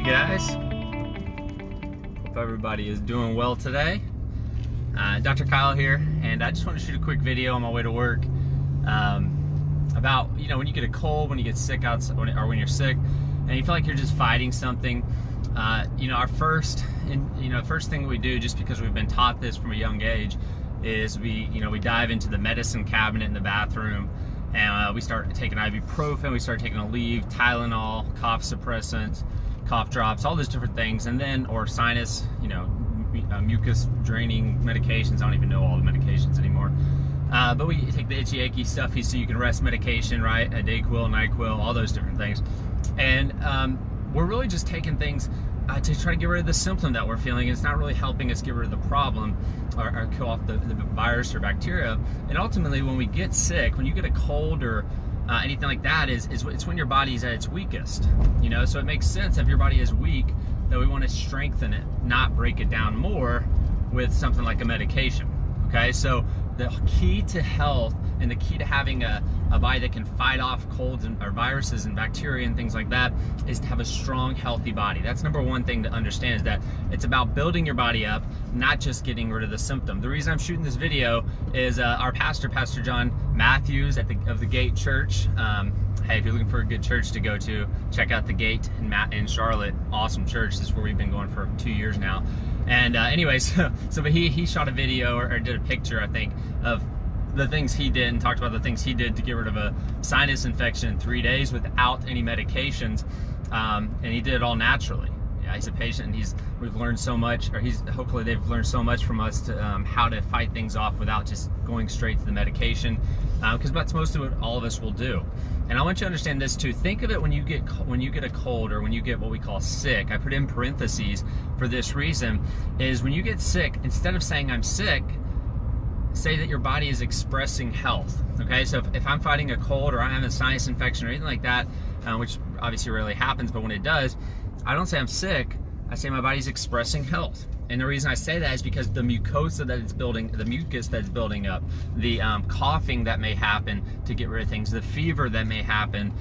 guys. Hope everybody is doing well today. Dr. Kyle here, and I just want to shoot a quick video on my way to work about, when you get a cold, when you get sick or when you're sick, and you feel like you're just fighting something. Our first thing we do, just because we've been taught this from a young age, is we dive into the medicine cabinet in the bathroom, and we start taking ibuprofen, we start taking Aleve, Tylenol, cough suppressants, cough drops, all those different things, and then, or sinus, mucus draining medications. I don't even know all the medications anymore. But we take the itchy, achy, stuffy, so you can rest medication, right? A Dayquil, NyQuil, all those different things. And we're really just taking things to try to get rid of the symptom that we're feeling. It's not really helping us get rid of the problem or kill off the virus or bacteria. And ultimately, when we get sick, when you get a cold or anything like that, it's when your body's at its weakest. So it makes sense if your body is weak that we want to strengthen it, not break it down more with something like a medication. Okay, so the key to health and the key to having a body that can fight off colds or viruses and bacteria and things like that is to have a strong, healthy body. That's number one thing to understand, is that it's about building your body up, not just getting rid of the symptom. The reason I'm shooting this video is our pastor, Pastor John Matthews of the Gate Church. Hey, if you're looking for a good church to go to, check out the Gate in Charlotte. Awesome church. This is where we've been going for 2 years now. And but he shot a video or did a picture, I think, of the things he did, and talked about the things he did to get rid of a sinus infection in 3 days without any medications, and he did it all naturally. Yeah, he's a patient, and we've learned so much, or hopefully they've learned so much from us to how to fight things off without just going straight to the medication, because that's mostly what all of us will do. And I want you to understand this too. Think of it when you get a cold, or when you get what we call sick. I put in parentheses for this reason, is when you get sick, instead of saying I'm sick, say that your body is expressing health. Okay, so if I'm fighting a cold, or I'm having a sinus infection or anything like that, which obviously rarely happens, but when it does, I don't say I'm sick, I say my body's expressing health. And the reason I say that is because the mucosa that it's building, the mucus that's building up, the coughing that may happen to get rid of things, the fever that may happen,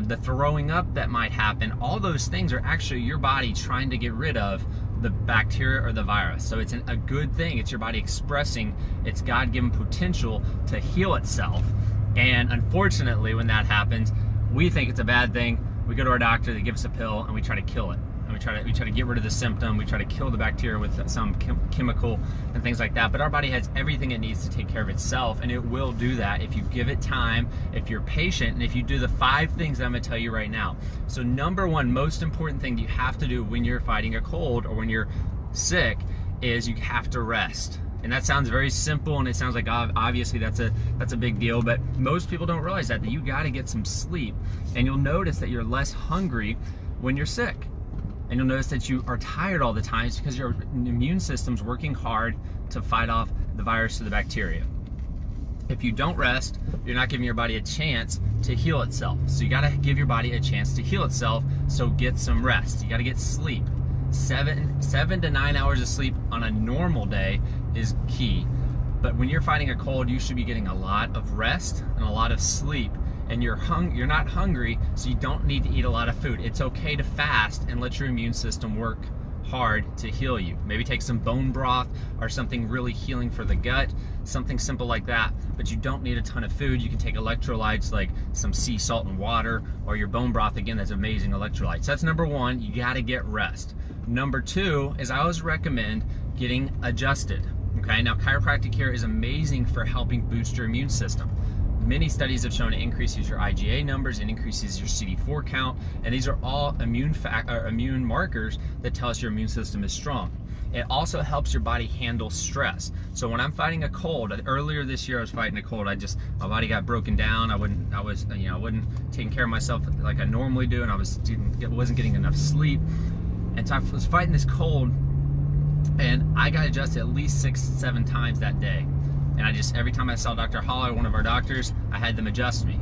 the throwing up that might happen, all those things are actually your body trying to get rid of the bacteria or the virus. So it's a good thing. It's your body expressing its God-given potential to heal itself. And unfortunately, when that happens, we think it's a bad thing. We go to our doctor, they give us a pill, and we try to kill it. And we try to get rid of the symptom. We try to kill the bacteria with some chemical and things like that. But our body has everything it needs to take care of itself, and it will do that if you give it time, if you're patient, and if you do the 5 things that I'm going to tell you right now. So number one, most important thing that you have to do when you're fighting a cold or when you're sick is you have to rest. And that sounds very simple, and it sounds like obviously that's a big deal, but most people don't realize that you got to get some sleep. And you'll notice that you're less hungry when you're sick. And you'll notice that you are tired all the time. It's because your immune system's working hard to fight off the virus or the bacteria. If you don't rest, you're not giving your body a chance to heal itself. So you gotta give your body a chance to heal itself, so get some rest. You gotta get sleep. 7 to 9 hours of sleep on a normal day is key. But when you're fighting a cold, you should be getting a lot of rest and a lot of sleep. And you're not hungry, so you don't need to eat a lot of food. It's okay to fast and let your immune system work hard to heal you. Maybe take some bone broth or something really healing for the gut, something simple like that. But you don't need a ton of food. You can take electrolytes like some sea salt and water, or your bone broth. Again, that's amazing electrolytes. So that's number one. You got to get rest. Number two is I always recommend getting adjusted. Okay, now chiropractic care is amazing for helping boost your immune system. Many studies have shown it increases your IgA numbers, and increases your CD4 count, and these are all immune markers that tell us your immune system is strong. It also helps your body handle stress. So when I'm fighting a cold, earlier this year I was fighting a cold. My body got broken down. I wasn't taking care of myself like I normally do, and I wasn't getting enough sleep, and so I was fighting this cold, and I got adjusted at least 6-7 times that day. And every time I saw Dr. Holler, one of our doctors, I had them adjust me.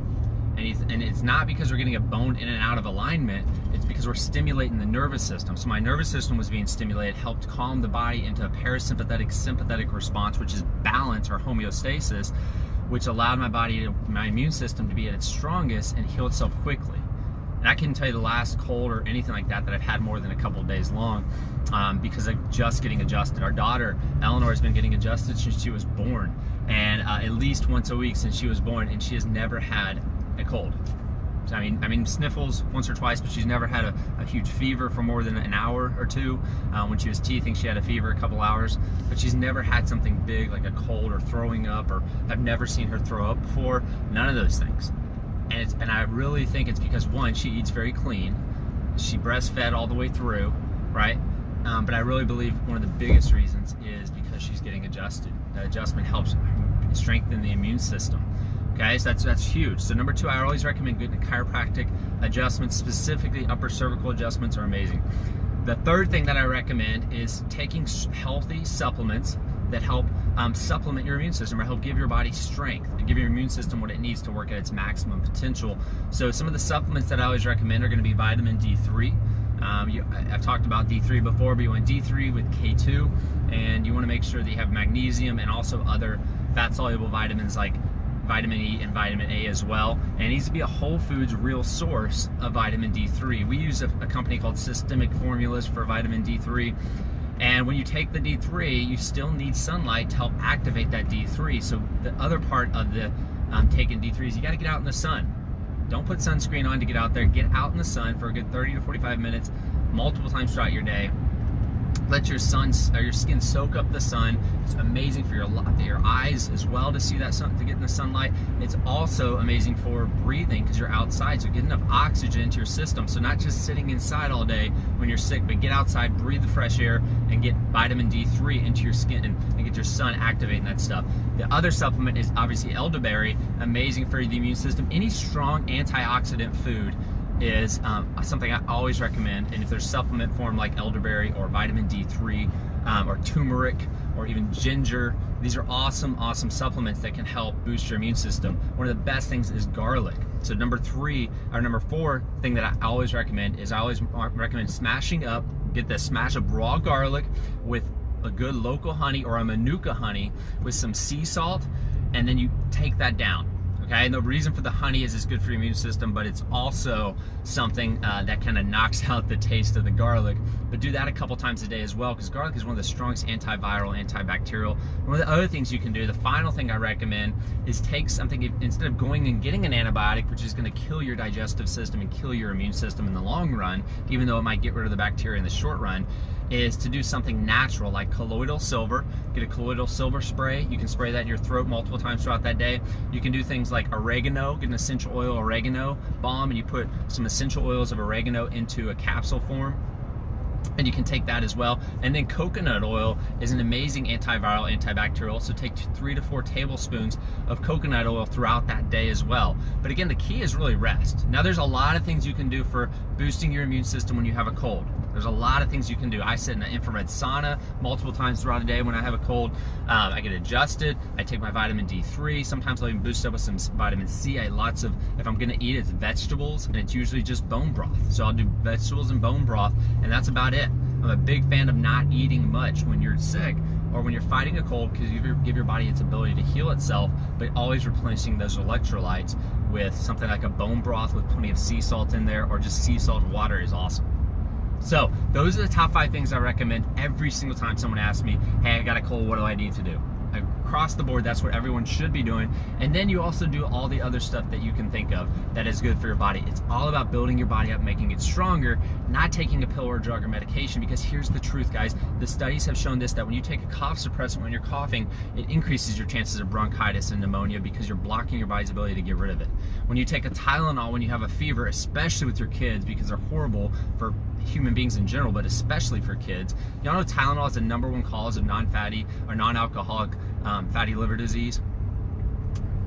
And it's not because we're getting a bone in and out of alignment, it's because we're stimulating the nervous system. So my nervous system was being stimulated, helped calm the body into a parasympathetic sympathetic response, which is balance or homeostasis, which allowed my immune system to be at its strongest and heal itself quickly. And I can tell you the last cold or anything like that I've had more than a couple of days long, because I'm just getting adjusted. Our daughter, Eleanor, has been getting adjusted since she was born, and at least once a week since she was born, and she has never had a cold. So, I mean sniffles once or twice, but she's never had a huge fever for more than an hour or two. When she was teething, she had a fever a couple hours, but she's never had something big like a cold or throwing up, or I've never seen her throw up before. None of those things. And I really think it's because, one, she eats very clean. She breastfed all the way through, right? But I really believe one of the biggest reasons is because she's getting adjusted. That adjustment helps strengthen the immune system. Okay, so that's huge. So number 2, I always recommend getting chiropractic adjustments, specifically upper cervical adjustments are amazing. The third thing that I recommend is taking healthy supplements that help supplement your immune system, or help give your body strength and give your immune system what it needs to work at its maximum potential. So some of the supplements that I always recommend are going to be vitamin D3. I've talked about D3 before, but you want D3 with K2, and you want to make sure that you have magnesium and also other fat-soluble vitamins like vitamin E and vitamin A as well. And it needs to be a whole foods real source of vitamin D3. We use a company called Systemic Formulas for vitamin D3. And when you take the D3, you still need sunlight to help activate that D3. So the other part of the taking D3 is you got to get out in the sun. Don't put sunscreen on to get out there. Get out in the sun for a good 30 to 45 minutes, multiple times throughout your day. Let your skin soak up the sun. It's amazing for your eyes as well to see that sun, to get in the sunlight. It's also amazing for breathing because you're outside, so get enough oxygen into your system. So not just sitting inside all day when you're sick, but get outside, breathe the fresh air, and get vitamin D3 into your skin and get your sun activating that stuff. The other supplement is obviously elderberry, amazing for the immune system. Any strong antioxidant food is something I always recommend. And if there's supplement form like elderberry or vitamin D3 or turmeric or even ginger, these are awesome supplements that can help boost your immune system. One of the best things is garlic. So number 4 thing that I always recommend is I always recommend smashing up, get this, smash up raw garlic with a good local honey or a manuka honey with some sea salt, and then you take that down. Okay, and the reason for the honey is it's good for your immune system, but it's also something that kind of knocks out the taste of the garlic. But do that a couple times a day as well, because garlic is one of the strongest antiviral, antibacterial. One of the other things you can do, the final thing I recommend, is take something, instead of going and getting an antibiotic, which is going to kill your digestive system and kill your immune system in the long run, even though it might get rid of the bacteria in the short run, is to do something natural like colloidal silver. Get a colloidal silver spray. You can spray that in your throat multiple times throughout that day. You can do things like oregano, get an essential oil oregano balm, and you put some essential oils of oregano into a capsule form, and you can take that as well. And then coconut oil is an amazing antiviral, antibacterial, so take 3 to 4 tablespoons of coconut oil throughout that day as well. But again, the key is really rest. Now there's a lot of things you can do for boosting your immune system when you have a cold. There's a lot of things you can do. I sit in an infrared sauna multiple times throughout the day when I have a cold. I get adjusted. I take my vitamin D3. Sometimes I'll even boost up with some vitamin C. If I'm gonna eat, it's vegetables, and it's usually just bone broth. So I'll do vegetables and bone broth, and that's about it. I'm a big fan of not eating much when you're sick or when you're fighting a cold, because you give your body its ability to heal itself, but always replenishing those electrolytes with something like a bone broth with plenty of sea salt in there, or just sea salt water is awesome. So those are the top 5 things I recommend every single time someone asks me, hey, I got a cold, what do I need to do? Across the board, that's what everyone should be doing. And then you also do all the other stuff that you can think of that is good for your body. It's all about building your body up, making it stronger, not taking a pill or a drug or medication, because here's the truth, guys. The studies have shown this, that when you take a cough suppressant when you're coughing, it increases your chances of bronchitis and pneumonia because you're blocking your body's ability to get rid of it. When you take a Tylenol when you have a fever, especially with your kids, because they're horrible for human beings in general, but especially for kids. Y'all know Tylenol is the #1 cause of non-fatty or non-alcoholic fatty liver disease,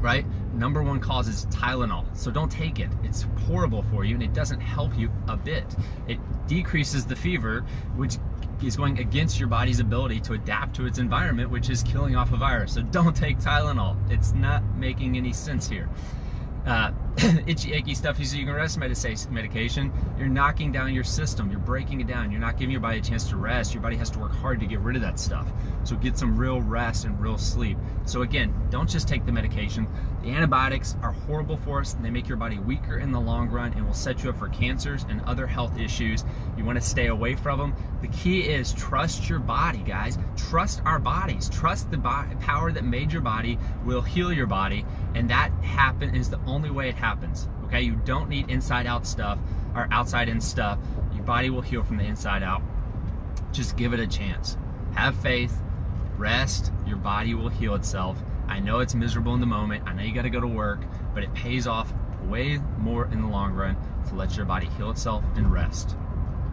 right? #1 cause is Tylenol. So don't take it. It's horrible for you, and it doesn't help you a bit. It decreases the fever, which is going against your body's ability to adapt to its environment, which is killing off a virus. So don't take Tylenol. It's not making any sense here. itchy, achy, stuffy, so you can rest medication, you're knocking down your system. You're breaking it down. You're not giving your body a chance to rest. Your body has to work hard to get rid of that stuff. So get some real rest and real sleep. So again, don't just take the medication. The antibiotics are horrible for us, and they make your body weaker in the long run and will set you up for cancers and other health issues. You want to stay away from them. The key is trust your body, guys. Trust our bodies. Trust the power that made your body will heal your body, and that is the only way it happens. Okay, you don't need inside out stuff or outside in stuff. Your body will heal from the inside out. Just give it a chance. Have faith, rest, your body will heal itself. I know it's miserable in the moment. I know you got to go to work, but it pays off way more in the long run to let your body heal itself and rest.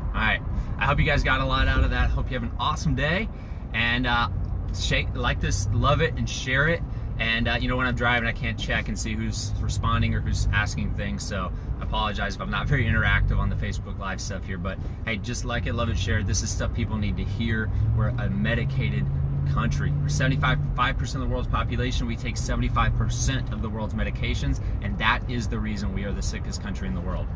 All right, I hope you guys got a lot out of that. Hope you have an awesome day, and like this, love it, and share it. And you know, when I'm driving, I can't check and see who's responding or who's asking things, so I apologize if I'm not very interactive on the Facebook Live stuff here. But hey, just like it, love it, share it. This is stuff people need to hear. We're a medicated country. We're 75% of the world's population. We take 75% of the world's medications, and that is the reason we are the sickest country in the world.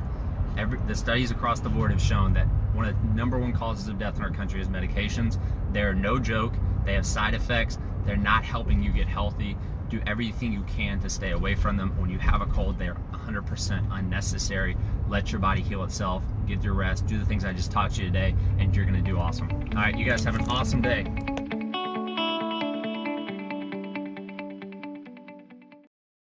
The studies across the board have shown that one of the #1 causes of death in our country is medications. They're no joke. They have side effects. They're not helping you get healthy. Do everything you can to stay away from them. When you have a cold, they're 100% unnecessary. Let your body heal itself. Get your rest. Do the things I just taught you today, and you're going to do awesome. All right, you guys have an awesome day.